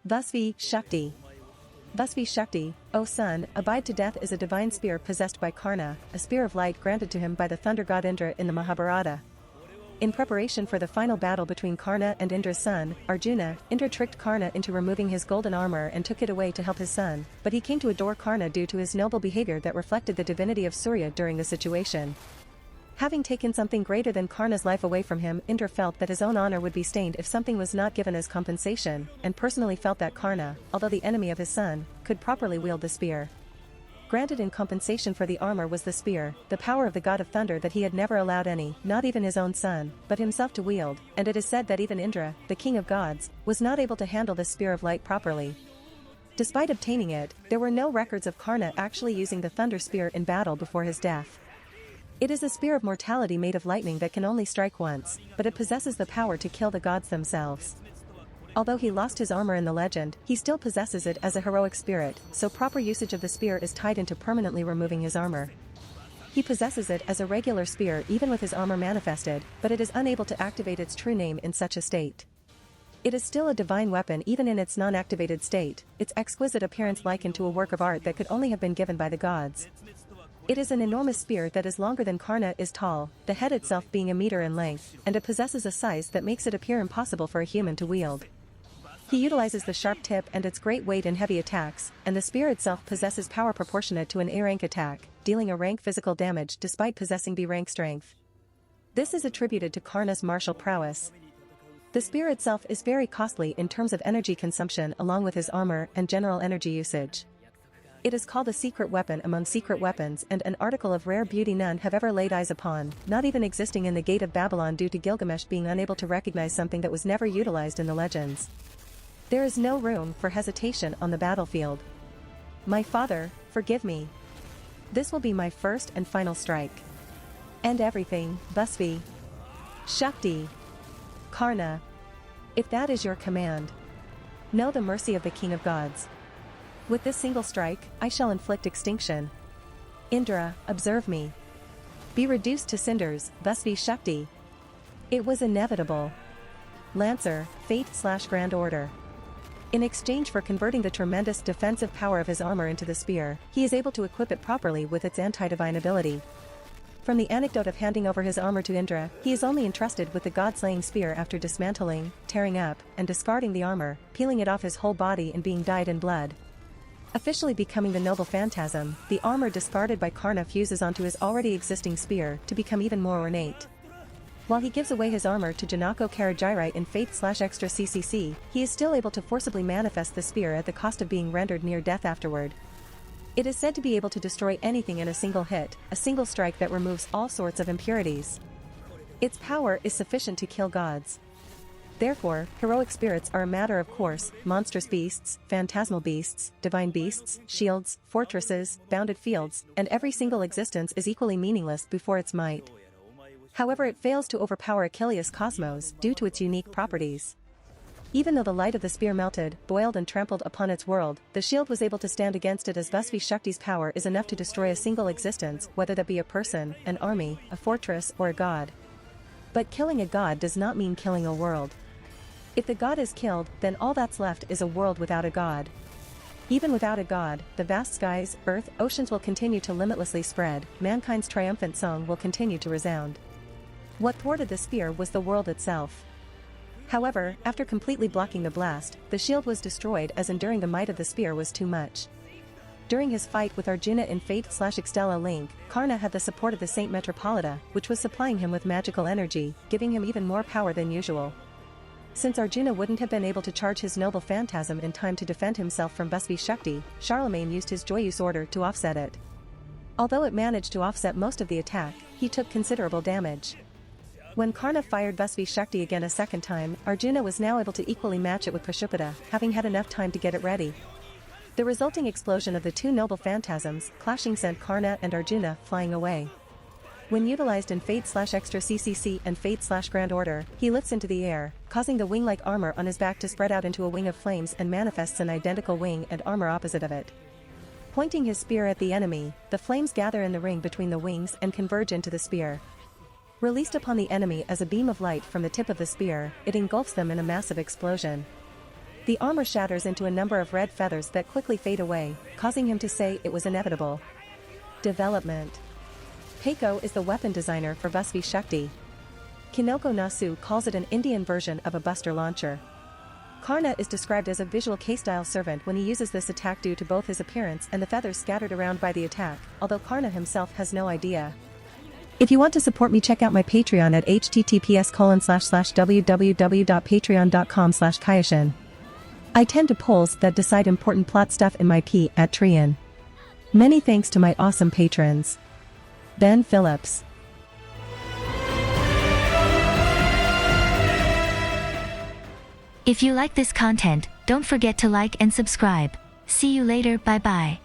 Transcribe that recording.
Vasavi Shakti. Vasavi Shakti, O son, abide to death is a divine spear possessed by Karna, a spear of light granted to him by the Thunder God Indra in the Mahabharata. In preparation for the final battle between Karna and Indra's son, Arjuna, Indra tricked Karna into removing his golden armor and took it away to help his son, but he came to adore Karna due to his noble behavior that reflected the divinity of Surya during the situation. Having taken something greater than Karna's life away from him, Indra felt that his own honor would be stained if something was not given as compensation, and personally felt that Karna, although the enemy of his son, could properly wield the spear. Granted in compensation for the armor was the spear, the power of the god of thunder that he had never allowed any, not even his own son, but himself to wield, and it is said that even Indra, the king of gods, was not able to handle the spear of light properly. Despite obtaining it, there were no records of Karna actually using the thunder spear in battle before his death. It is a spear of mortality made of lightning that can only strike once, but it possesses the power to kill the gods themselves. Although he lost his armor in the legend, he still possesses it as a heroic spirit, so proper usage of the spear is tied into permanently removing his armor. He possesses it as a regular spear even with his armor manifested, but it is unable to activate its true name in such a state. It is still a divine weapon even in its non-activated state, its exquisite appearance likened to a work of art that could only have been given by the gods. It is an enormous spear that is longer than Karna is tall, the head itself being a meter in length, and it possesses a size that makes it appear impossible for a human to wield. He utilizes the sharp tip and its great weight in heavy attacks, and the spear itself possesses power proportionate to an A-rank attack, dealing a rank physical damage despite possessing B-rank strength. This is attributed to Karna's martial prowess. The spear itself is very costly in terms of energy consumption along with his armor and general energy usage. It is called a secret weapon among secret weapons and an article of rare beauty none have ever laid eyes upon, not even existing in the Gate of Babylon due to Gilgamesh being unable to recognize something that was never utilized in the legends. There is no room for hesitation on the battlefield. My father, forgive me. This will be my first and final strike. End everything, Vasavi Shakti. Karna. If that is your command. Know the mercy of the King of Gods. With this single strike, I shall inflict extinction. Indra, observe me. Be reduced to cinders, Vasavi Shakti. It was inevitable. Lancer, Fate/Grand Order. In exchange for converting the tremendous defensive power of his armor into the spear, he is able to equip it properly with its anti-divine ability. From the anecdote of handing over his armor to Indra, he is only entrusted with the god-slaying spear after dismantling, tearing up, and discarding the armor, peeling it off his whole body and being dyed in blood. Officially becoming the noble phantasm, the armor discarded by Karna fuses onto his already existing spear to become even more ornate. While he gives away his armor to Janako Karajirite in Fate/Extra CCC, he is still able to forcibly manifest the spear at the cost of being rendered near death afterward. It is said to be able to destroy anything in a single hit, a single strike that removes all sorts of impurities. Its power is sufficient to kill gods. Therefore, heroic spirits are a matter of course, monstrous beasts, phantasmal beasts, divine beasts, shields, fortresses, bounded fields, and every single existence is equally meaningless before its might. However, it fails to overpower Achilles Cosmos due to its unique properties. Even though the light of the spear melted, boiled and trampled upon its world, the shield was able to stand against it as Vasavi Shakti's power is enough to destroy a single existence, whether that be a person, an army, a fortress, or a god. But killing a god does not mean killing a world. If the god is killed, then all that's left is a world without a god. Even without a god, the vast skies, earth, oceans will continue to limitlessly spread, mankind's triumphant song will continue to resound. What thwarted the spear was the world itself. However, after completely blocking the blast, the shield was destroyed as enduring the might of the spear was too much. During his fight with Arjuna in Fate/Extella Link, Karna had the support of the Saint Metropolita, which was supplying him with magical energy, giving him even more power than usual. Since Arjuna wouldn't have been able to charge his noble phantasm in time to defend himself from Vasavi Shakti, Charlemagne used his Joyous Order to offset it. Although it managed to offset most of the attack, he took considerable damage. When Karna fired Vasavi Shakti again a second time, Arjuna was now able to equally match it with Pashupata, having had enough time to get it ready. The resulting explosion of the two noble phantasms clashing sent Karna and Arjuna flying away. When utilized in Fate/Extra CCC and Fate/Grand Order, he lifts into the air, causing the wing-like armor on his back to spread out into a wing of flames and manifests an identical wing and armor opposite of it. Pointing his spear at the enemy, the flames gather in the ring between the wings and converge into the spear. Released upon the enemy as a beam of light from the tip of the spear, it engulfs them in a massive explosion. The armor shatters into a number of red feathers that quickly fade away, causing him to say it was inevitable. Development. Peiko is the weapon designer for Vasavi Shakti. Kinoko Nasu calls it an Indian version of a buster launcher. Karna is described as a visual K-style servant when he uses this attack due to both his appearance and the feathers scattered around by the attack, although Karna himself has no idea. If you want to support me, check out my Patreon at https://www.patreon.com/Kayashin. I tend to polls that decide important plot stuff in my Patreon. Many thanks to my awesome patrons. Ben Phillips. If you like this content, don't forget to like and subscribe. See you later, bye bye.